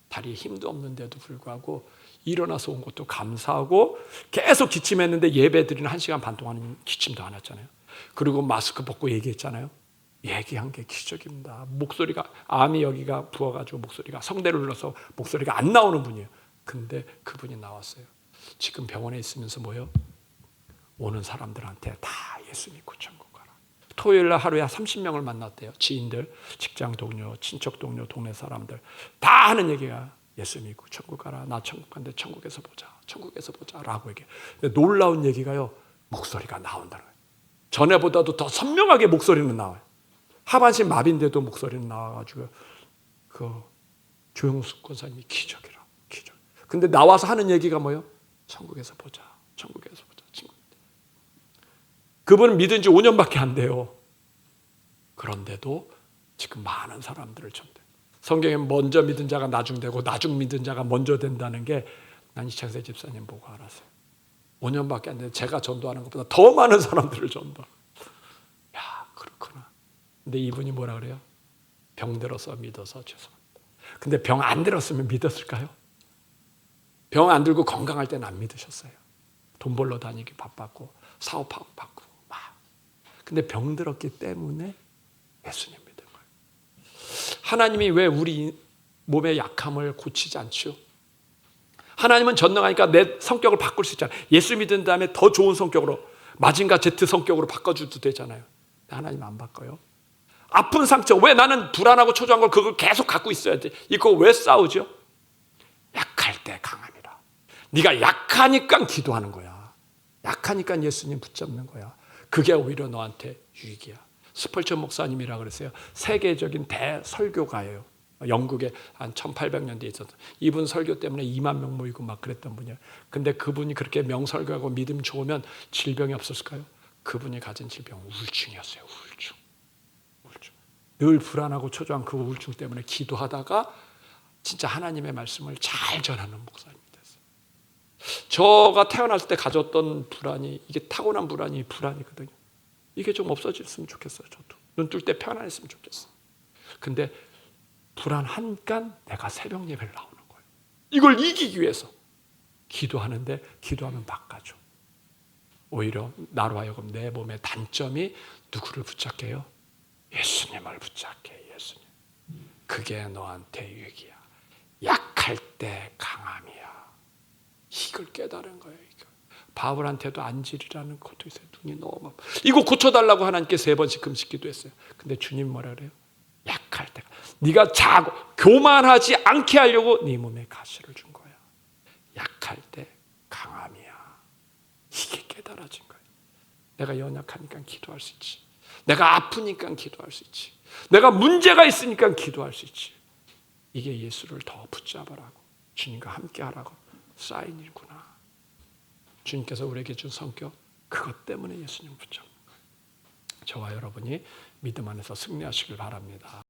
Speaker 1: 다리에 힘도 없는데도 불구하고 일어나서 온 것도 감사하고 계속 기침했는데 예배 드리는 1시간 반 동안은 기침도 안 했잖아요. 그리고 마스크 벗고 얘기했잖아요. 얘기한 게 기적입니다. 목소리가 암이 여기가 부어가지고 목소리가 성대를 눌러서 목소리가 안 나오는 분이에요. 근데 그분이 나왔어요. 지금 병원에 있으면서 뭐요? 오는 사람들한테 다 예수 믿고 천국 가라. 토요일 날 하루에 30명을 만났대요. 지인들, 직장 동료, 친척 동료, 동네 사람들 다 하는 얘기가 예수 믿고 천국 가라. 나 천국 간대. 천국에서 보자. 천국에서 보자 라고 얘기해요. 근데 놀라운 얘기가요. 목소리가 나온다는 거예요. 전에보다도 더 선명하게 목소리는 나와요. 하반신 마비인데도 목소리는 나와가지고 그 조영숙 권사님이 기적이라. 기적. 근데 나와서 하는 얘기가 뭐예요? 천국에서 보자. 천국에서 보자. 그분은 믿은 지 5년밖에 안 돼요. 그런데도 지금 많은 사람들을 전대. 성경에 먼저 믿은 자가 나중 되고 나중 믿은 자가 먼저 된다는 게 난 이창세 집사님 보고 알았어요. 5년밖에 안 됐는데 제가 전도하는 것보다 더 많은 사람들을 전도. 야, 그렇구나. 근데 이분이 뭐라 그래요? 병 들어서 믿어서 죄송합니다. 근데 병 안 들었으면 믿었을까요? 병 안 들고 건강할 때는 안 믿으셨어요. 돈 벌러 다니기 바빴고 사업하고 바쁘고 막. 근데 병 들었기 때문에 예수님 믿은 거예요. 하나님이 왜 우리 몸의 약함을 고치지 않죠? 하나님은 전능하니까 내 성격을 바꿀 수 있잖아요. 예수 믿은 다음에 더 좋은 성격으로 마징가 제트 성격으로 바꿔줘도 되잖아요. 하나님 안 바꿔요. 아픈 상처, 왜 나는 불안하고 초조한 걸 그걸 계속 갖고 있어야 돼? 이거 왜 싸우죠? 약할 때 강함이라. 네가 약하니까 기도하는 거야. 약하니까 예수님 붙잡는 거야. 그게 오히려 너한테 유익이야. 스펄전 목사님이라 그랬어요. 세계적인 대설교가예요. 영국에 한 1800년대에 있었던 이분 설교 때문에 2만 명 모이고 막 그랬던 분이에요. 근데 그분이 그렇게 명설교하고 믿음 좋으면 질병이 없었을까요? 그분이 가진 질병은 우울증이었어요. 우울증. 늘 불안하고 초조한 그 우울증 때문에 기도하다가 진짜 하나님의 말씀을 잘 전하는 목사님이 됐어요. 저가 태어났을 때 가졌던 불안이, 이게 타고난 불안이거든요. 이게 좀 없어졌으면 좋겠어요. 저도 눈 뜰 때 편안했으면 좋겠어요. 근데 불안하니까 내가 새벽 예배를 나오는 거예요. 이걸 이기기 위해서 기도하는데 기도하면 바꿔줘. 오히려 나로 하여금 내 몸의 단점이 누구를 붙잡게 해요? 예수님을 붙잡게. 예수님. 그게 너한테 유익이야. 약할 때 강함이야. 이걸 깨달은 거예요. 이거. 바울한테도 안질이라는 것도 있어요. 눈이 너무 아파. 이거 고쳐달라고 하나님께 3번씩 금식 기도했어요. 근데 주님 뭐라 그래요? 약할 때 네가 자고 교만하지 않게 하려고 네 몸에 가시를 준 거야. 약할 때 강함이야. 이게 깨달아진 거예요. 내가 연약하니까 기도할 수 있지. 내가 아프니까 기도할 수 있지. 내가 문제가 있으니까 기도할 수 있지. 이게 예수를 더 붙잡으라고, 주님과 함께 하라고 쌓인 일구나. 주님께서 우리에게 준 성격, 그것 때문에 예수님 붙잡는 거예요. 저와 여러분이 믿음 안에서 승리하시길 바랍니다.